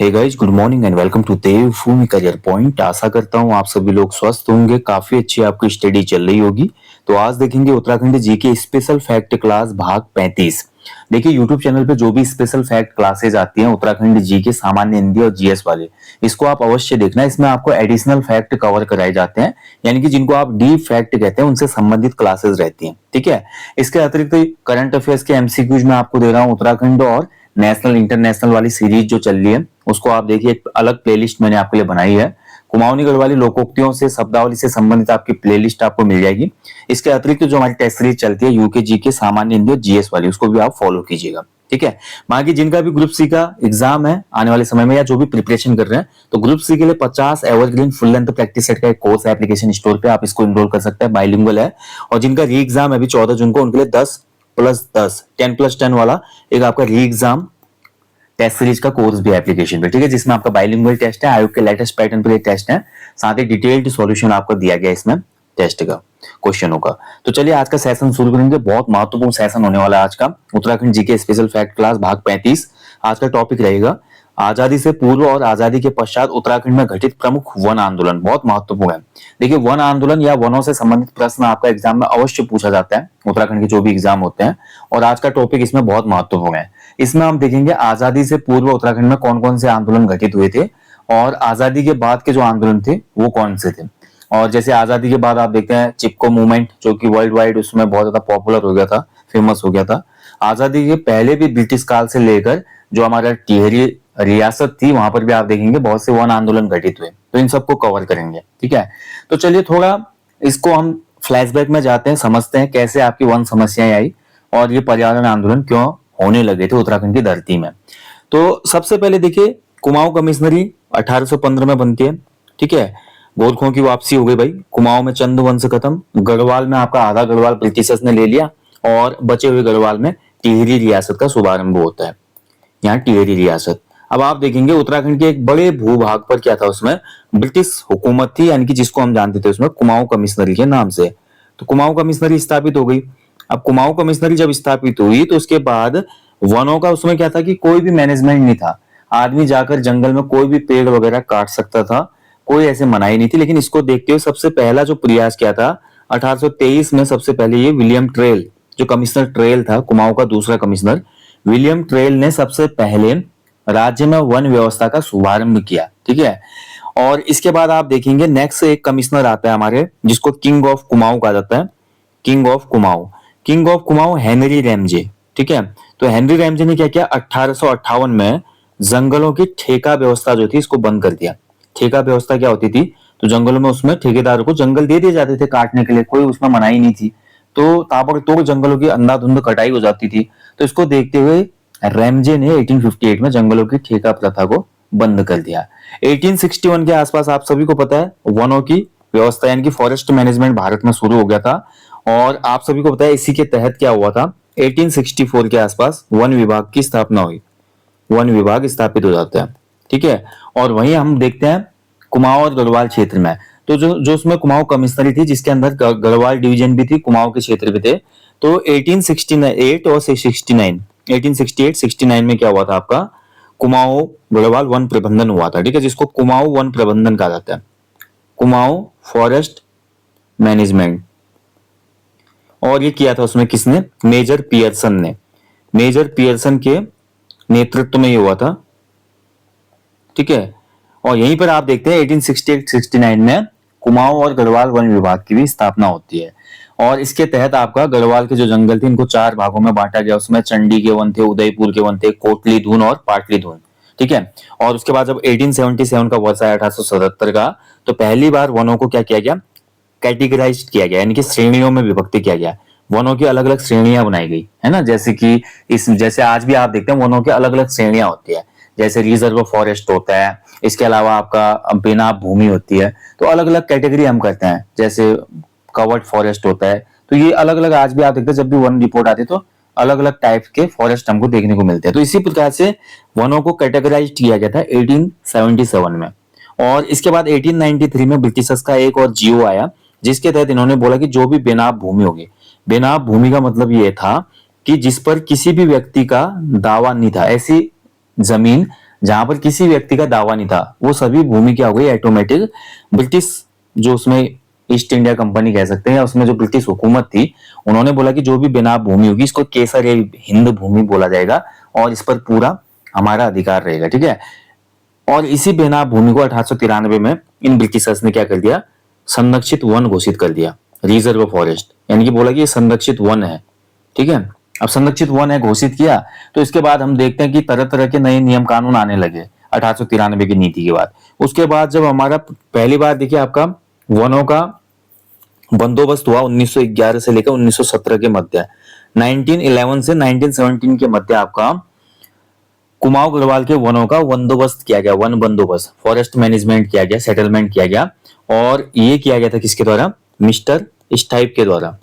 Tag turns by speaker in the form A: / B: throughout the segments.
A: Hey guys, good morning and welcome to Devbhoomi career point. आशा करता हूँ आप सभी लोग स्वस्थ होंगे, काफी अच्छी आपकी स्टडी चल रही होगी। तो आज देखेंगे Uttarakhand GK special fact class भाग 35। देखिए यूट्यूब चैनल पे जो भी स्पेशल फैक्ट क्लासेज आती हैं उत्तराखंड जीके, सामान्य हिंदी और जीएस वाले, इसको आप अवश्य देखना। इसमें आपको एडिशनल फैक्ट कवर कराए जाते हैं, यानी कि जिनको आप डीप फैक्ट कहते हैं, उनसे संबंधित क्लासेस रहती हैं। ठीक है। इसके अतिरिक्त करंट अफेयर्स के एमसीक्यूज में आपको दे रहा हूँ उत्तराखंड और नेशनल इंटरनेशनल वाली सीरीज जो चल रही है, उसको आप देखिए। एक अलग प्लेलिस्ट मैंने आपके लिए बनाई है। कुमाऊनी गढ़वाली लोकोक्तियों से शब्दावली से संबंधित आपकी प्लेलिस्ट आपको मिल जाएगी। इसके अतिरिक्त जो हमारी टेस्ट सीरीज चलती है यूके जी के, सामान्य हिंदी और जीएस वाली, उसको भी आप फॉलो कीजिएगा। ठीक है। बाकी जिनका भी ग्रुप सी का एग्जाम है आने वाले समय में, या जो भी प्रिपरेशन कर रहे हैं, तो ग्रुप सी के लिए 50 evergreen full length practice set का एक कोर्स है एप्लीकेशन स्टोर पे, आप इसको एनरोल कर सकते हैं। बाइलिंगुअल है। और जिनका री एग्जाम है अभी 14 जून को, उनके लिए 10+10 10+10 वाला एक आपका री एग्जाम टेस्ट सीरीज का कोर्स भी है एप्लीकेशन पे। ठीक है, जिसमें आपका बाइलिंगुअल टेस्ट है, आयोग के लेटेस्ट पैटर्न पे टेस्ट है, साथ ही डिटेल्ड सॉल्यूशन आपको दिया गया इसमें टेस्ट का, क्वेश्चनों का। तो चलिए आज का सेशन शुरू करेंगे। बहुत महत्वपूर्ण सेशन होने वाला है आज का, Uttarakhand GK special fact class भाग 35। आज का टॉपिक रहेगा आजादी से पूर्व और आजादी के पश्चात उत्तराखंड में घटित प्रमुख वन आंदोलन। बहुत महत्वपूर्ण है। देखिए, वन आंदोलन या वनों से संबंधित प्रश्न आपका एग्जाम में अवश्य पूछा जाता है, उत्तराखंड के जो भी एग्जाम होते हैं, और आज का टॉपिक इसमें बहुत महत्वपूर्ण है। इसमें हम देखेंगे आजादी से पूर्व उत्तराखंड में कौन कौन से आंदोलन घटित हुए थे, और आजादी के बाद के जो आंदोलन थे वो कौन से थे। और जैसे आजादी के बाद आप देखते हैं चिपको मूवमेंट, जो कि वर्ल्ड वाइड उसमें बहुत ज्यादा पॉपुलर हो गया था, फेमस हो गया था। आजादी के पहले भी ब्रिटिश काल से लेकर जो हमारा टिहरी रियासत थी, वहां पर भी आप देखेंगे बहुत से वन आंदोलन घटित हुए। तो इन सबको कवर करेंगे। ठीक है। तो चलिए थोड़ा इसको हम फ्लैशबैक में जाते हैं, समझते हैं कैसे आपकी वन समस्याएं आई और ये पर्यावरण आंदोलन क्यों होने लगे थे उत्तराखंड की धरती में। तो सबसे पहले देखिए, कुमाऊं कमिश्नरी 1815 में बनती है। ठीक है। गोरखों की वापसी हो गई भाई। कुमाऊं में चंद वंश खत्म, गढ़वाल में आपका आधा गढ़वाल ब्रिटिशर्स ने ले लिया, और बचे हुए गढ़वाल में टिहरी रियासत का शुभारंभ होता है। यहाँ टिहरी रियासत। अब आप देखेंगे उत्तराखंड के एक बड़े भूभाग पर क्या था, उसमें ब्रिटिश हुकूमत थी, यानी कि जिसको हम जानते थे उसमें कुमाऊं कमिश्नरी के नाम से। तो कुमाऊं कमिश्नरी स्थापित हो गई। अब कुमाऊं कमिश्नरी जब स्थापित हुई तो उसके बाद वनों का उसमें क्या था कि कोई भी मैनेजमेंट नहीं था। आदमी जाकर जंगल में कोई भी पेड़ वगैरह काट सकता था, कोई ऐसे मनाही नहीं थी। लेकिन इसको देखते हुए सबसे पहला जो प्रयास किया था 1823 में, सबसे पहले ये विलियम ट्रेल, जो कमिश्नर ट्रेल था, कुमाऊं का दूसरा कमिश्नर, विलियम ट्रेल ने सबसे पहले राज्य में वन व्यवस्था का शुभारंभ किया। ठीक है। और इसके बाद आप देखेंगे नेक्स्ट एक कमिश्नर आता है हमारे, जिसको किंग ऑफ कुमाऊं कहा जाता है। King of Kumaon, king of Kumaon Henry Ramsay. ठीक है। तो हेनरी रैमजे ने क्या किया, 1858 में जंगलों की ठेका व्यवस्था जो थी इसको बंद कर दिया। ठेका व्यवस्था क्या होती थी, तो जंगलों में उसमें ठेकेदारों को जंगल दे दिए जाते थे काटने के लिए, कोई उसमें मनाही नहीं थी। तो ताबड़तोड़ जंगलों की अंधाधुंध कटाई हो जाती थी। तो इसको देखते हुए रैमजे ने 1858 में जंगलों की ठेका प्रथा को बंद कर दिया। 1861 के आसपास आप सभी को पता है वनों की व्यवस्था यानी कि फॉरेस्ट मैनेजमेंट भारत में शुरू हो गया था। और आप सभी को पता है इसी के तहत क्या हुआ था, 1864 के आसपास वन विभाग की स्थापना हुई। वन विभाग स्थापित हो जाता है। ठीक है। और वहीं हम देखते हैं कुमाऊं और गढ़वाल क्षेत्र में, तो जो उसमें कुमाऊं कमिश्नरी थी, जिसके अंदर गढ़वाल डिवीजन भी थी, कुमाऊं के क्षेत्र भी थे। तो 1868 और 1868-69 में क्या हुआ था आपका, कुमाऊं गढ़वाल वन प्रबंधन हुआ था। ठीक है, जिसको कुमाऊं वन प्रबंधन कहा जाता है, कुमाऊं फॉरेस्ट मैनेजमेंट। और ये किया था उसमें किसने, मेजर पियर्सन ने। मेजर पियर्सन के नेतृत्व में ये हुआ था। ठीक है। और यहीं पर आप देखते हैं 1868-69 में कुमाऊं और गढ़वाल वन विभाग की भी स्थापना होती है। और इसके तहत आपका गढ़वाल के जो जंगल थे इनको 4 भागों में बांटा गया। उसमें चंडी के वन थे, उदयपुर के वन थे, कोटली धून और पाटली धून। ठीक है। और उसके बाद जब 1877 का वर्ष आया, 1877 का, तो पहली बार वनों को क्या किया गया, कैटेगराइज किया गया, यानी कि श्रेणियों में विभक्त किया गया। वनों की अलग अलग श्रेणियां बनाई गई है ना, जैसे कि जैसे आज भी आप देखते हैं वनों की अलग अलग श्रेणियां होती है। जैसे रिजर्व फॉरेस्ट होता है, इसके अलावा आपका बेनाब भूमि होती है। तो अलग अलग कैटेगरी हम करते हैं, जैसे कवर्ड फॉरेस्ट होता है। तो ये अलग अलग आज भी आप देखते हैं, जब भी वन रिपोर्ट आती है तो अलग अलग टाइप के फॉरेस्ट हमको देखने को मिलते हैं। तो इसी प्रकार से वनों को कैटेगराइज किया गया था 1877 में। और इसके बाद 1893 में ब्रिटिशर्स का एक और जीओ आया, जिसके तहत इन्होंने बोला कि जो भी बेनाब भूमि होगी, बेनाब भूमि का मतलब ये था कि जिस पर किसी भी व्यक्ति का दावा नहीं था, ऐसी जमीन जहां पर किसी व्यक्ति का दावा नहीं था, वो सभी भूमि क्या हो गई ऑटोमेटिक ब्रिटिश, जो उसमें ईस्ट इंडिया कंपनी कह सकते हैं, या उसमें जो ब्रिटिश हुकूमत थी, उन्होंने बोला कि जो भी बेनाम भूमि होगी इसको केसर ए हिंद भूमि बोला जाएगा और इस पर पूरा हमारा अधिकार रहेगा, ठीक है। और इसी बेनाम भूमि को 1893 में इन ब्रिटिशर्स ने क्या कर दिया, संरक्षित वन घोषित कर दिया, रिजर्व फॉरेस्ट, यानी कि बोला कि ये संरक्षित वन है, ठीक है। अब संरक्षित वन है घोषित किया, तो इसके बाद हम देखते हैं कि तरह तरह के नए नियम कानून आने लगे 1893 की नीति के बाद। उसके बाद जब हमारा पहली बार देखिए आपका वनों का बंदोबस्त हुआ 1911 से लेकर 1917 के मध्य, 1911 से 1917 के मध्य आपका कुमाऊं गढ़वाल के वनों का बंदोबस्त किया गया, वन बंदोबस्त, फॉरेस्ट मैनेजमेंट किया गया, सेटलमेंट किया गया, और ये किया गया था किसके द्वारा, मिस्टर स्टाइप के द्वारा,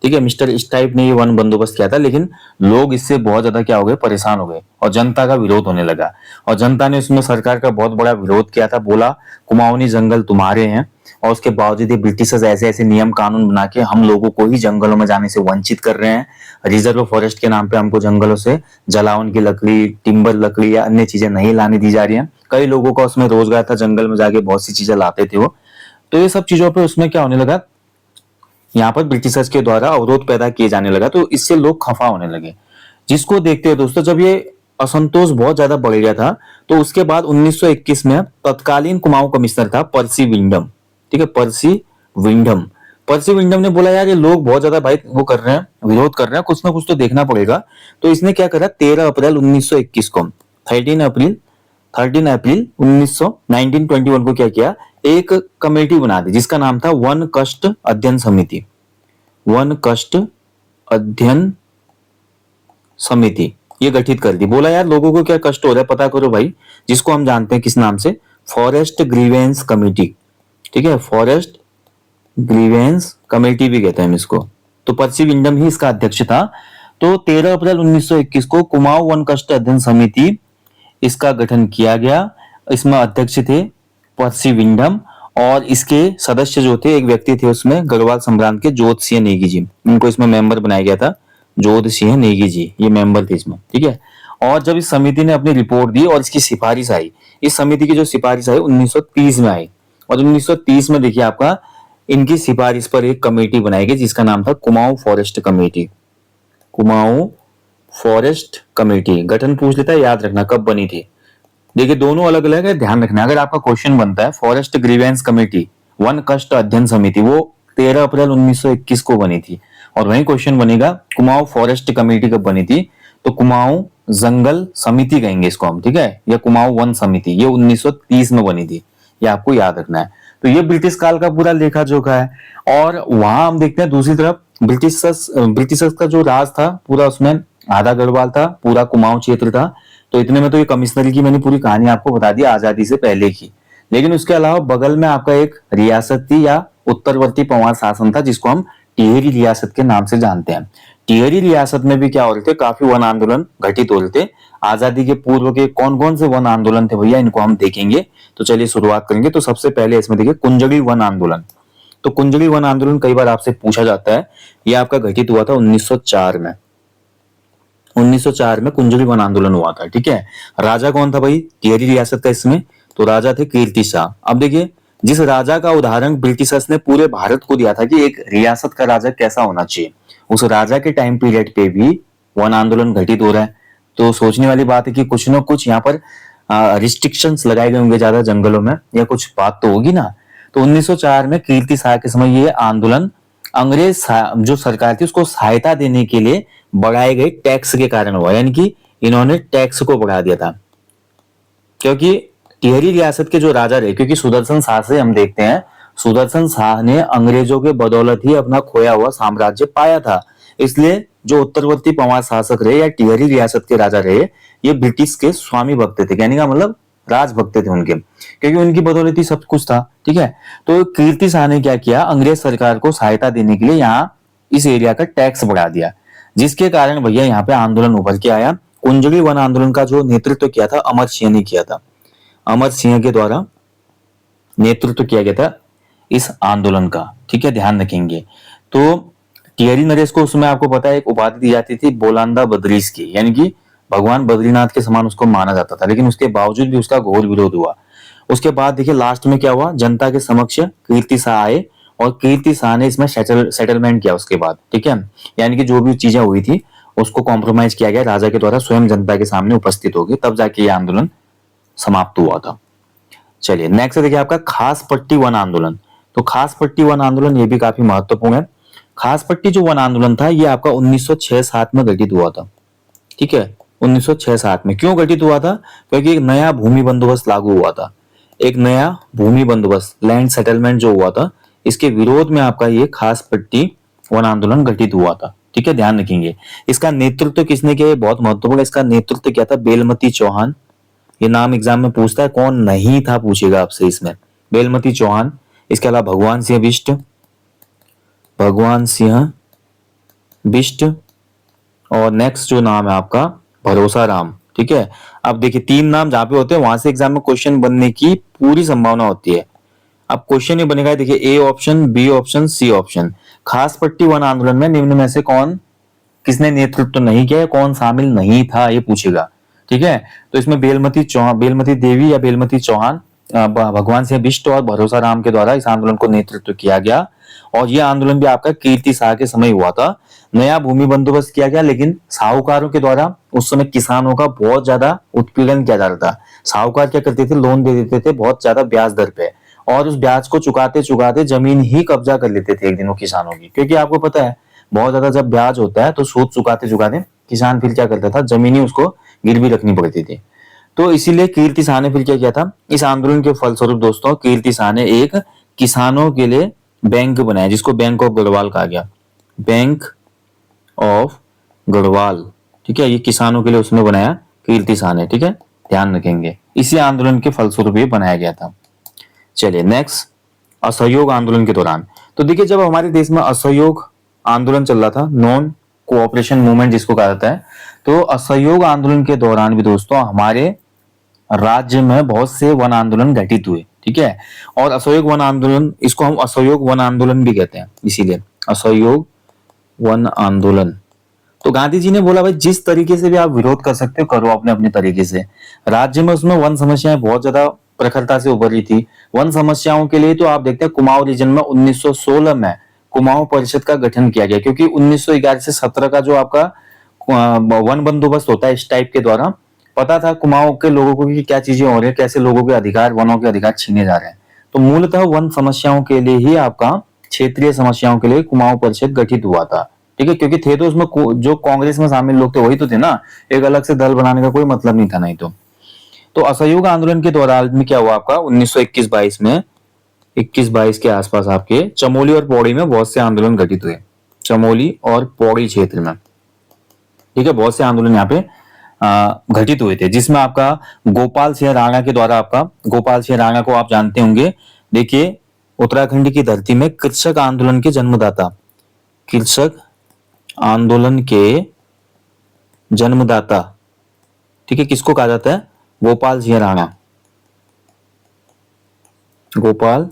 A: ठीक है। मिस्टर स्टाइप ने ये वन बंदोबस्त किया था, लेकिन लोग इससे बहुत ज्यादा क्या हो गए, परेशान हो गए, और जनता का विरोध होने लगा, और जनता ने उसमें सरकार का बहुत बड़ा विरोध किया था, बोला कुमाऊनी जंगल तुम्हारे हैं, और उसके बावजूद ये ब्रिटिशर्स ऐसे ऐसे नियम कानून बना के हम लोगों को ही जंगलों में जाने से वंचित कर रहे हैं, रिजर्व फॉरेस्ट के नाम पे हमको जंगलों से जलावन की लकड़ी, टिम्बर लकड़ी या अन्य चीजें नहीं लाने दी जा रही हैं। कई लोगों का उसमें रोजगार था, जंगल में जाके बहुत सी चीजें लाते थे वो, तो ये सब चीजों पे उसमें क्या होने लगा, यहाँ पर ब्रिटिशर्स के द्वारा अवरोध पैदा किए जाने लगा, तो इससे लोग खफा होने लगे। जिसको देखते हुए दोस्तों जब ये असंतोष बहुत ज्यादा बढ़ गया था, तो उसके बाद 1921 में तत्कालीन कुमाऊं कमिश्नर था पर्सी विंडम, ठीक है, पर्सी विंडम ने बोला यार ये लोग बहुत ज्यादा भाई वो कर रहे हैं, विरोध कर रहे हैं, कुछ ना कुछ तो देखना पड़ेगा। तो इसने क्या करा, 13 अप्रैल 1921 को 13 अप्रैल 1921 को क्या किया, एक कमेटी बना दी जिसका नाम था वन कष्ट अध्ययन समिति, वन कष्ट अध्ययन समिति ये गठित कर दी। बोला यार लोगों को क्या कष्ट हो रहा है पता करो भाई, जिसको हम जानते हैं किस नाम से, फॉरेस्ट ग्रीवेंस कमेटी, ठीक है, फॉरेस्ट ग्रीवेंस कमेटी भी कहते हैं हम इसको। तो पर्सी विंडम ही इसका अध्यक्ष था। तो 13 अप्रैल 1921 को कुमाऊं वन कष्ट अध्ययन समिति इसका गठन किया गया। इसमें अध्यक्ष थे पर्सी विंडम, और इसके सदस्य जो थे, एक व्यक्ति थे उसमें गढ़वाल सम्रांत के जोध सिंह नेगी जी, इनको इसमें मेंबर बनाया गया था, जोध सिंह नेगी जी ये मेंबर थे इसमें, ठीक है। और जब इस समिति ने अपनी रिपोर्ट दी और इसकी सिफारिश आई, इस समिति की जो सिफारिश आई 1930 में आई, और 1930 में देखिए आपका इनकी सिफारिश पर एक कमेटी बनाई गई जिसका नाम था Kumaon forest committee, Kumaon forest committee. गठन पूछ लेता है, याद रखना कब बनी थी, देखिए दोनों अलग अलग है, ध्यान रखना। अगर आपका क्वेश्चन बनता है फॉरेस्ट ग्रीवेंस कमेटी वन कष्ट अध्ययन समिति, वो 13 अप्रैल 1921 को बनी थी, और वही क्वेश्चन बनेगा कुमाऊं फॉरेस्ट कमेटी कब बनी थी, तो कुमाऊं जंगल समिति कहेंगे इसको हम, ठीक है, या कुमाऊं वन समिति, ये 1930 में बनी थी, ये आपको याद रखना है। तो ये ब्रिटिश काल का पूरा लेखा जोखा है। और वहां हम देखते हैं दूसरी तरफ ब्रिटिशर्स का जो राज था पूरा, उसमें आधा गढ़वाल था, पूरा कुमाऊं क्षेत्र था। तो इतने में तो ये कमिश्नरी की मैंने पूरी कहानी आपको बता दी आजादी से पहले की। लेकिन उसके अलावा बगल में आपका एक रियासत थी या उत्तरवर्ती पंवार शासन था, जिसको हम टिहरी रियासत के नाम से जानते हैं। टिहरी रियासत में भी क्या हो रहे थे, काफी वन आंदोलन घटित हो रहे थे। आजादी के पूर्व के कौन कौन से वन आंदोलन थे भैया, इनको हम देखेंगे। तो चलिए शुरुआत करेंगे। तो सबसे पहले इसमें देखिए कुंजड़ी वन आंदोलन। तो कुंजड़ी वन आंदोलन कई बार आपसे पूछा जाता है, यह आपका घटित हुआ था 1904 में। 1904 में कुंजड़ी वन आंदोलन हुआ था, ठीक है। राजा कौन था भाई टिहरी रियासत का इसमें, तो राजा थे कीर्ति शाह। अब देखिए जिस राजा का उदाहरण ब्रिटिशर्स ने पूरे भारत को दिया था कि एक रियासत का राजा कैसा होना चाहिए, उस राजा के टाइम पीरियड पे भी वन आंदोलन घटित हो रहा है। तो सोचने वाली बात है कि कुछ ना कुछ यहाँ पर रिस्ट्रिक्शंस लगाए गए होंगे ज्यादा जंगलों में, या कुछ बात तो होगी ना। तो 1904 में कीर्ति शाह के समय ये आंदोलन अंग्रेज जो सरकार थी उसको सहायता देने के लिए बढ़ाए गए टैक्स के कारण हुआ, यानी कि इन्होंने टैक्स को बढ़ा दिया था। क्योंकि टिहरी रियासत के जो राजा रहे, क्योंकि सुदर्शन शाह से हम देखते हैं, सुदर्शन शाह ने अंग्रेजों के बदौलत ही अपना खोया हुआ साम्राज्य पाया था। इसलिए जो उत्तरवर्ती पंवार शासक रहे या टिहरी रियासत के राजा रहे, ये ब्रिटिश के स्वामी भक्त थे, कहने का मतलब राजभक्त थे उनके, क्योंकि उनकी बदौलत ही सब कुछ था, ठीक है। तो कीर्ति शाह ने क्या किया, अंग्रेज सरकार को सहायता देने के लिए यहाँ इस एरिया का टैक्स बढ़ा दिया, जिसके कारण भैया यहाँ पे आंदोलन उभर के आया। कुंजड़ी वन आंदोलन का जो नेतृत्व किया था अमर सिंह ने किया था, अमर सिंह के द्वारा नेतृत्व किया गया था इस आंदोलन का, ठीक है, ध्यान रखेंगे। तो टिहरी नरेश को उसमें आपको पता है एक उपाधि दी जाती थी बोलांदा बद्रीस की, यानी कि भगवान बद्रीनाथ के समान उसको माना जाता था, लेकिन उसके बावजूद भी उसका घोर विरोध हुआ। उसके बाद देखिए लास्ट में क्या हुआ, जनता के समक्ष कीर्ति शाह आए और कीर्ति शाह ने इसमें सेटलमेंट किया उसके बाद, ठीक है। यानी कि जो भी चीजें हुई थी उसको कॉम्प्रोमाइज किया गया राजा के द्वारा, स्वयं जनता के सामने उपस्थित हो गए, तब जाके ये आंदोलन समाप्त हुआ था। चलिए नेक्स्ट देखिए आपका खास पट्टी वन आंदोलन। तो खास पट्टी वन आंदोलन ये भी काफी महत्वपूर्ण है। खास पट्टी जो वन आंदोलन था ये आपका 1906-07 में घटित हुआ था, ठीक है। 1906-07 में क्यों घटित हुआ था, क्योंकि एक नया भूमि बंदोबस्त लागू हुआ था। एक नया भूमि बंदोबस्त, लैंड सेटलमेंट जो हुआ था, इसके विरोध में आपका ये खास पट्टी वन आंदोलन घटित हुआ था, ठीक है, ध्यान रखेंगे। इसका नेतृत्व किसने किया, बहुत महत्वपूर्ण। इसका नेतृत्व क्या था, बेलमती चौहान। ये नाम एग्जाम में पूछता है, कौन नहीं था पूछेगा आपसे इसमें, बेलमती चौहान। इसके अलावा भगवान सिंह बिष्ट, भगवान सिंह बिष्ट, और नेक्स्ट जो नाम है आपका भरोसा राम, ठीक है। अब देखिए 3 नाम जहां पे होते हैं वहां से एग्जाम में क्वेश्चन बनने की पूरी संभावना होती है। अब क्वेश्चन ये बनेगा, देखिए A option, B option, C option. खास पट्टी वन आंदोलन में निम्न में से कौन, किसने नेतृत्व नहीं किया, कौन शामिल नहीं था, ये पूछेगा, ठीक है। तो इसमें बेलमती देवी या बेलमती चौहान, भगवान सिंह बिष्ट और भरोसा राम के द्वारा इस आंदोलन को नेतृत्व किया गया। और यह आंदोलन भी आपका कीर्ति शाह के समय हुआ था। नया भूमि बंदोबस्त किया गया, लेकिन साहूकारों के द्वारा उस समय किसानों का बहुत ज्यादा उत्पीड़न किया जा रहा था। साहूकार क्या करते थे, लोन दे देते थे बहुत ज्यादा ब्याज दर पे, और उस ब्याज को चुकाते चुकाते जमीन ही कब्जा कर लेते थे एक दिन वो किसानों की। क्योंकि आपको पता है बहुत ज्यादा जब ब्याज होता है तो सूद चुकाते चुकाते किसान फिर क्या करता था, जमीन ही उसको गिरवी रखनी पड़ती थी। तो इसीलिए कीर्ति शाह ने फिर क्या किया था, इस आंदोलन के फलस्वरूप दोस्तों कीर्ति शाह ने एक किसानों के लिए बैंक बनाया, जिसको बैंक ऑफ गढ़वाल कहा गया, बैंक ऑफ गढ़वाल, ठीक है। ये किसानों के लिए उसने बनाया कीर्ति शाह ने, ठीक है, ध्यान रखेंगे। इसी आंदोलन के फलस्वरूप ये बनाया गया था। चलिए नेक्स्ट, असहयोग आंदोलन के दौरान। तो देखिए जब हमारे देश में असहयोग आंदोलन चल रहा था, नॉन कोऑपरेशन मूवमेंट जिसको कहा जाता है, तो असहयोग आंदोलन के दौरान भी दोस्तों हमारे राज्य में बहुत से वन आंदोलन घटित हुए, ठीक है। और असहयोग वन आंदोलन, इसको हम असहयोग वन आंदोलन भी कहते हैं, इसीलिए असहयोग वन आंदोलन। तो गांधी जी ने बोला भाई जिस तरीके से भी आप विरोध कर सकते हो करो अपने अपने तरीके से। राज्य में उसमें वन समस्याएं बहुत ज्यादा प्रखरता से उभरी थी। वन समस्याओं के लिए तो आप देखते हैं कुमाऊं रीजन में 1916 में कुमाऊं परिषद का गठन किया गया, क्योंकि 1911 से 17 का जो आपका वन बंदोबस्त होता है इस टाइप के द्वारा पता था कुमाऊं के लोगों को कि क्या चीजें हो रही है, कैसे लोगों के अधिकार, वनों के अधिकार छीने जा रहे हैं। तो मूलतः वन समस्याओं के लिए ही आपका क्षेत्रीय समस्याओं के लिए कुमाऊं परिषद गठित हुआ था, ठीक है। क्योंकि थे तो उसमें जो कांग्रेस में शामिल लोग थे वही तो थे ना, एक अलग से दल बनाने का कोई मतलब नहीं था, नहीं तो असहयोग आंदोलन के दौरान में क्या हुआ आपका 1921-22 में, 21-22 के आसपास आपके चमोली और पौड़ी में बहुत से आंदोलन घटित हुए, चमोली और पौड़ी क्षेत्र में, ठीक है। बहुत से आंदोलन यहाँ पे घटित हुए थे, जिसमें आपका गोपाल सिंह राणा के द्वारा, आपका गोपाल सिंह राणा को आप जानते होंगे, देखिए उत्तराखंड की धरती में कृषक आंदोलन के जन्मदाता, कृषक आंदोलन के जन्मदाता, ठीक है, किसको कहा जाता है, गोपाल सिंह राणा, गोपाल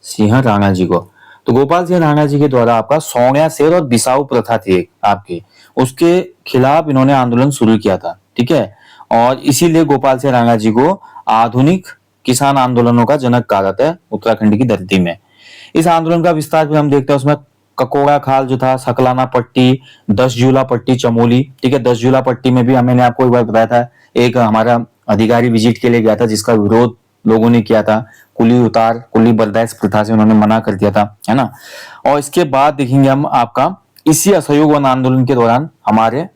A: सिंह राणा जी को। तो गोपाल सिंह राणा जी के द्वारा आपका सौण्या शेर और बिसाऊ प्रथा थी आपकी, उसके खिलाफ इन्होंने आंदोलन शुरू किया था, ठीक है। और इसीलिए गोपाल सिंह राणा जी को आधुनिक किसान आंदोलनों का जनक कहा जाता है उत्तराखंड की धरती में। इस आंदोलन का विस्तार भी हम देखते हैं, उसमें ककोड़ा खाल जो था, सकलाना पट्टी, 10 जूला पट्टी चमोली, ठीक है। 10 जूला पट्टी में भी मैंने आपको एक बार बताया था, एक हमारा अधिकारी विजिट के लिए गया था जिसका विरोध लोगों ने किया था, कुली बर्दाश्त प्रथा से उन्होंने मना कर दिया था, है ना। और इसके बाद देखेंगे हम आपका इसी असहयोग वन आंदोलन के दौरान हमारे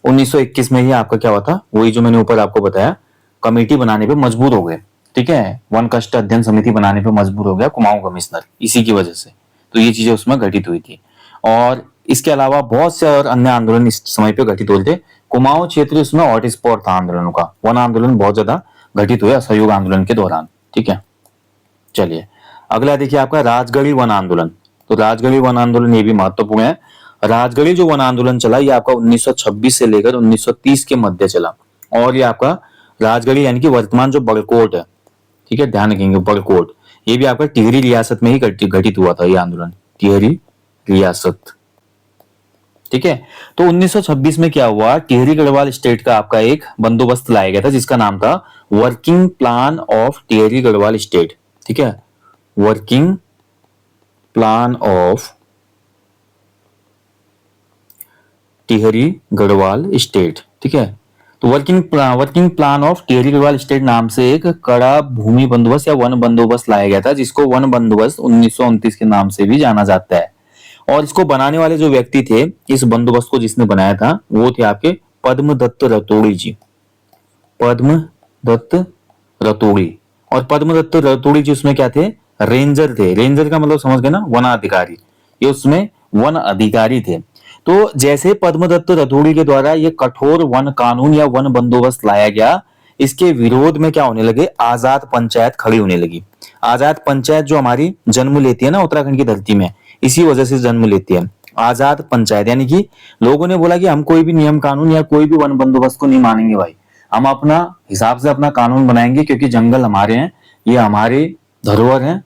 A: 1921 में ही आपका क्या हुआ था, वही जो मैंने ऊपर आपको बताया, कमेटी बनाने पे मजबूर हो गए, ठीक है। वन कष्ट अध्ययन समिति बनाने पे मजबूर हो गया कुमाऊं कमिश्नर, इसी की वजह से तो ये चीजें उसमें घटित हुई थी। और इसके अलावा बहुत से और अन्य आंदोलन इस समय पे घटित हुए थे। कुमाऊं क्षेत्र उसमें हॉटस्पॉट था आंदोलनों का, वन आंदोलन बहुत ज्यादा घटित हुए असहयोग आंदोलन के दौरान, ठीक है। चलिए अगला देखिए आपका राजगढ़ी वन आंदोलन। तो राजगढ़ी वन आंदोलन ये भी महत्वपूर्ण है। राजगढ़ी जो वन आंदोलन चला ये आपका 1926 से लेकर 1930 के मध्य चला, और ये आपका राजगढ़ी यानी कि वर्तमान जो बड़कोट है, ठीक है, ध्यान रखेंगे बड़कोट, ये भी आपका टिहरी रियासत में ही घटित हुआ था ये आंदोलन, टिहरी रियासत, ठीक है। तो 1926 में क्या हुआ, टिहरी गढ़वाल स्टेट का आपका एक बंदोबस्त लाया गया था जिसका नाम था working plan of Tehri Garhwal state. ठीक है, working plan of Tehri Garhwal state. ठीक है, तो working plan of Tehri Garhwal state नाम से एक कड़ा भूमि बंदोबस्त या वन बंदोबस्त लाया गया था जिसको वन बंदोबस्त 1929 के नाम से भी जाना जाता है। और इसको बनाने वाले जो व्यक्ति थे, इस बंदोबस्त को जिसने बनाया था वो थे आपके पद्मदत्त रतोड़ी जी। पद्मदत्त रतोड़ी। और पद्मदत्त रतोड़ी जी उसमें क्या थे, रेंजर थे। रेंजर का मतलब समझ गए ना, वन अधिकारी। ये उसमें वन अधिकारी थे। तो जैसे पद्मदत्त रतोड़ी के द्वारा ये कठोर वन कानून या वन बंदोबस्त लाया गया, इसके विरोध में क्या होने लगे, आजाद पंचायत खड़ी होने लगी। आजाद पंचायत जो हमारी जन्म लेती है ना उत्तराखंड की धरती में, इसी वजह से जन्म लेती है आजाद पंचायत। यानी कि लोगों ने बोला कि हम कोई भी नियम कानून या कोई भी वन बंदोबस्त को नहीं मानेंगे भाई, हम अपना हिसाब से अपना कानून बनाएंगे क्योंकि जंगल हमारे हैं, ये हमारे धरोहर हैं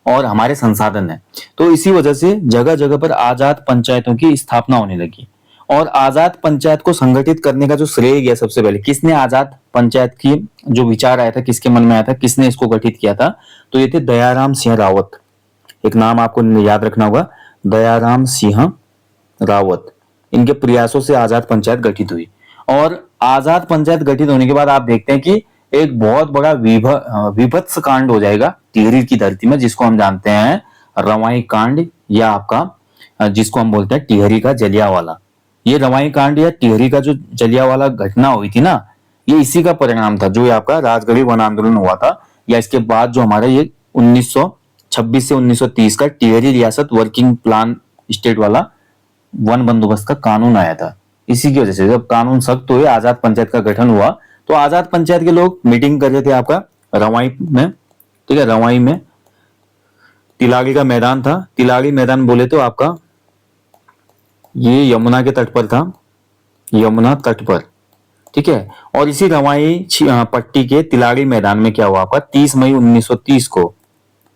A: और हमारे संसाधन हैं। तो इसी वजह से जगह जगह पर आजाद पंचायतों की स्थापना होने लगी। और आजाद पंचायत को संगठित करने का जो श्रेय गया सबसे पहले, किसने आजाद पंचायत की जो विचार आया था, किसके मन में आया था, किसने इसको गठित किया था, तो ये थे दयाराम सिंह रावत। एक नाम आपको याद रखना होगा, दयाराम सिंह रावत। इनके प्रयासों से आजाद पंचायत गठित हुई। और आजाद पंचायत गठित होने के बाद आप देखते हैं कि एक बहुत बड़ा विभत्स कांड हो जाएगा टिहरी की धरती में, जिसको हम जानते हैं रवाई कांड, या आपका जिसको हम बोलते हैं टिहरी का जलियांवाला। ये रवाई कांड या टिहरी का जो जलियांवाला घटना हुई थी ना, ये इसी का परिणाम था, जो आपका राजगढ़ी वन आंदोलन हुआ था, या इसके बाद जो हमारा ये 1926 से 1930 का टिहरी रियासत वर्किंग प्लान स्टेट वाला वन बंदोबस्त का कानून आया था। इसी की वजह से जब कानून सख्त हुए, आजाद पंचायत का गठन हुआ, तो आजाद पंचायत के लोग मीटिंग कर रहे थे आपका रवाई में। ठीक है, रवाई में तिलाड़ी का मैदान था। तिलाड़ी मैदान बोले तो आपका ये यमुना के तट पर था, यमुना तट पर। ठीक है, और इसी रवाई पट्टी के तिलाड़ी मैदान में क्या हुआ आपका 30 मई 1930 को,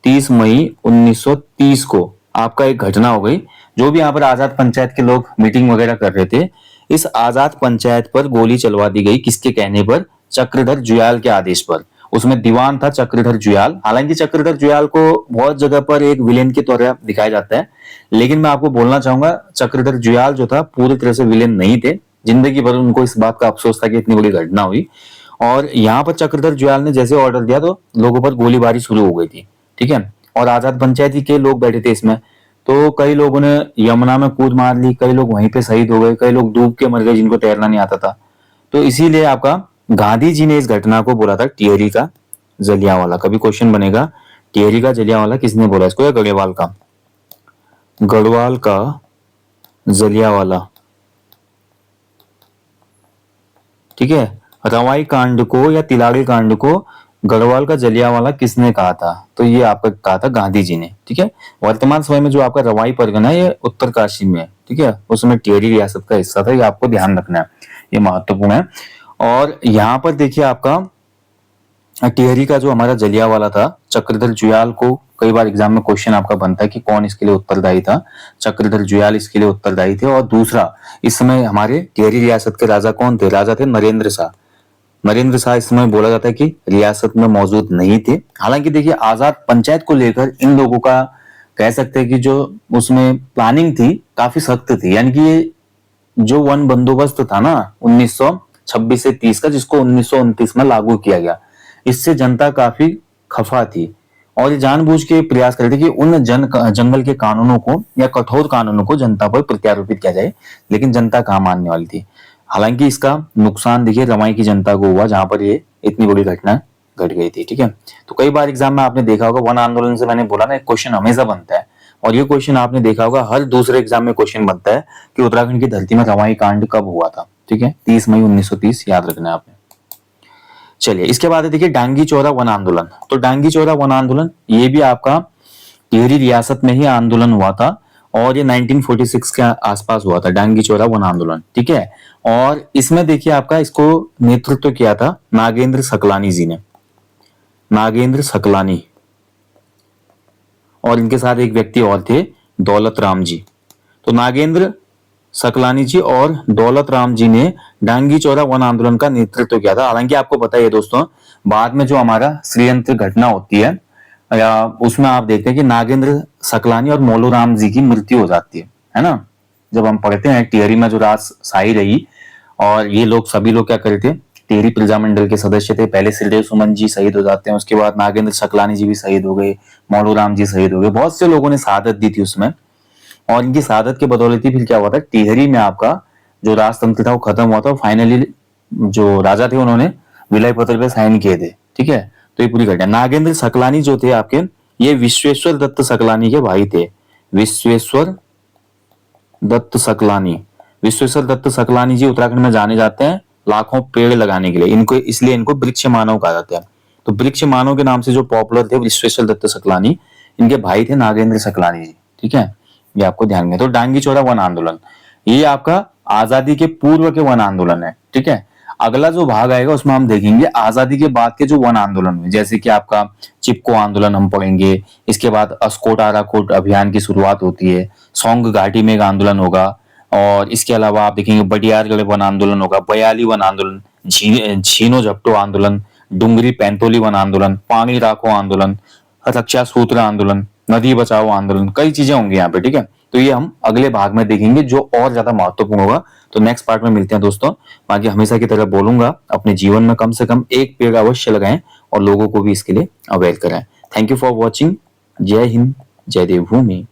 A: 30 मई 1930 को आपका एक घटना हो गई। जो भी यहाँ पर आजाद पंचायत के लोग मीटिंग वगैरह कर रहे थे, इस आजाद पंचायत पर गोली चलवा दी गई। किसके कहने पर, चक्रधर जुयाल के आदेश पर। उसमें दीवान था चक्रधर जुयाल। हालांकि चक्रधर जुयाल को बहुत जगह पर एक विलेन के तौर पर दिखाया जाता है, लेकिन मैं आपको बोलना चाहूंगा चक्रधर जुयाल जो था पूरी तरह से विलेन नहीं थे। जिंदगी भर उनको इस बात का अफसोस था कि इतनी बड़ी घटना हुई। और यहाँ पर चक्रधर जुयाल ने जैसे ऑर्डर दिया तो लोगों पर गोलीबारी शुरू हो गई थी। ठीक है, और आजाद पंचायती के लोग बैठे थे इसमें, तो कई लोगों ने यमुना में कूद मार ली, कई लोग वहीं पे शहीद हो गए, कई लोग डूब के मर गए जिनको तैरना नहीं आता था। तो इसीलिए आपका गांधी जी ने इस घटना को बोला था टिहरी का जलियांवाला। कभी क्वेश्चन बनेगा टिहरी का जलियांवाला किसने बोला इसको, या गढ़वाल का, गढ़वाल का जलियांवाला। ठीक है, रवाई कांड को या तिलाड़ी कांड को गढ़वाल का जलियांवाला किसने कहा था, तो ये आपका कहा था गांधी जी ने। ठीक है, वर्तमान समय में जो आपका रवाई परगना है ये उत्तरकाशी में है। ठीक है, उसमें टिहरी रियासत का हिस्सा था, ये आपको ध्यान रखना है, ये महत्वपूर्ण है। और यहाँ पर देखिए आपका टिहरी का जो हमारा जलियांवाला था, चक्रधर जुयाल को कई बार एग्जाम में क्वेश्चन आपका बनता है कि कौन इसके लिए उत्तरदायी था। चक्रधर जुयाल इसके लिए उत्तरदायी थे। और दूसरा, इस समय हमारे टिहरी रियासत के राजा कौन थे, राजा थे नरेंद्र शाह। नरेंद्र शाह इस समय बोला जाता है कि रियासत में मौजूद नहीं थे। हालांकि देखिए आजाद पंचायत को लेकर इन लोगों का कह सकते हैं कि जो उसमें प्लानिंग थी काफी सख्त थी। यानी कि ये जो वन बंदोबस्त था ना 1926 से 30 का, जिसको 1929 में लागू किया गया, इससे जनता काफी खफा थी और ये जानबूझ के प्रयास कर रहे थे कि उन जंगल के कानूनों को या कठोर कानूनों को जनता पर प्रत्यारोपित किया जाए, लेकिन जनता कहाँ मानने वाली थी। हालांकि इसका नुकसान देखिए रवाई की जनता को हुआ, जहां पर ये इतनी बड़ी घटना घट गई थी। ठीक है, तो कई बार एग्जाम में आपने देखा होगा वन आंदोलन से, मैंने बोला ना, एक क्वेश्चन हमेशा बनता है, और ये क्वेश्चन आपने देखा होगा हर दूसरे एग्जाम में क्वेश्चन बनता है कि उत्तराखंड की धरती में रवाई कांड कब हुआ था। ठीक है, 30 मई 1930 याद रखना है आपने। चलिए, इसके बाद देखिए डांगी चौरा वन आंदोलन। तो डांगी चौरा वन आंदोलन ये भी आपका टिहरी रियासत में ही आंदोलन हुआ था, और ये 1946 के आसपास हुआ था, डांगी चौरा वन आंदोलन। ठीक है, और इसमें देखिए आपका इसको नेतृत्व किया था नागेंद्र सकलानी जी ने, नागेंद्र सकलानी, और इनके साथ एक व्यक्ति और थे, दौलत राम जी। तो नागेंद्र सकलानी जी और दौलत राम जी ने डांगी चौरा वन आंदोलन का नेतृत्व किया था। हालांकि आपको पता है दोस्तों, बाद में जो हमारा श्रीयंत्र घटना होती है या उसमें आप देखते हैं कि नागेंद्र सकलानी और मोलू राम जी की मृत्यु हो जाती है ना। जब हम पढ़ते हैं टिहरी में जो राज शाही रही, और ये लोग सभी लोग क्या करे थे, टिहरी प्रजामंडल के सदस्य थे। पहले श्रीदेव सुमन जी शहीद हो जाते हैं, उसके बाद नागेंद्र सकलानी जी भी शहीद हो गए, मोलू राम जी शहीद हो गए, बहुत से लोगों ने शहादत दी थी उसमें। और इनकी शहादत के बदौलत ही फिर क्या हुआ था, टिहरी में आपका जो राजतंत्र था वो खत्म हुआ था। फाइनली जो राजा थे उन्होंने विलय पत्र पे साइन किए थे। ठीक है, तो ये पूरी घटना। नागेंद्र सकलानी जो थे आपके, ये विश्वेश्वर दत्त सकलानी के भाई थे। विश्वेश्वर दत्त सकलानी, विश्वेश्वर दत्त सकलानी जी उत्तराखंड में जाने जाते हैं लाखों पेड़ लगाने के लिए। इनको इसलिए इनको वृक्ष मानव कहा जाता है। तो वृक्ष मानव के नाम से जो पॉपुलर थे विश्वेश्वर दत्त सकलानी, इनके भाई थे नागेंद्र सकलानी जी। ठीक है, ये आपको ध्यान में। तो डांगी चौरा वन आंदोलन, ये आपका आजादी के पूर्व के वन आंदोलन है। ठीक है, अगला जो भाग आएगा उसमें हम देखेंगे आजादी के बाद के जो वन आंदोलन हुए, जैसे कि आपका चिपको आंदोलन हम पढ़ेंगे। इसके बाद अस्कोट आराकोट अभियान की शुरुआत होती है। सौंग घाटी में एक आंदोलन होगा, और इसके अलावा आप देखेंगे बडियारगढ़ वन आंदोलन होगा, बयाली वन आंदोलन, झीनो झपटो आंदोलन, डुंगरी पैंतोली वन आंदोलन, पानी राखो आंदोलन, रक्षा सूत्र आंदोलन, नदी बचाओ आंदोलन, कई चीजें होंगी यहाँ पे। ठीक है, तो ये हम अगले भाग में देखेंगे जो और ज्यादा महत्वपूर्ण होगा। तो नेक्स्ट पार्ट में मिलते हैं दोस्तों। बाकी हमेशा की तरह बोलूंगा, अपने जीवन में कम से कम एक पेड़ अवश्य लगाएं और लोगों को भी इसके लिए अवेयर कराएं। Thank you for watching. जय हिंद, जय देवभूमि।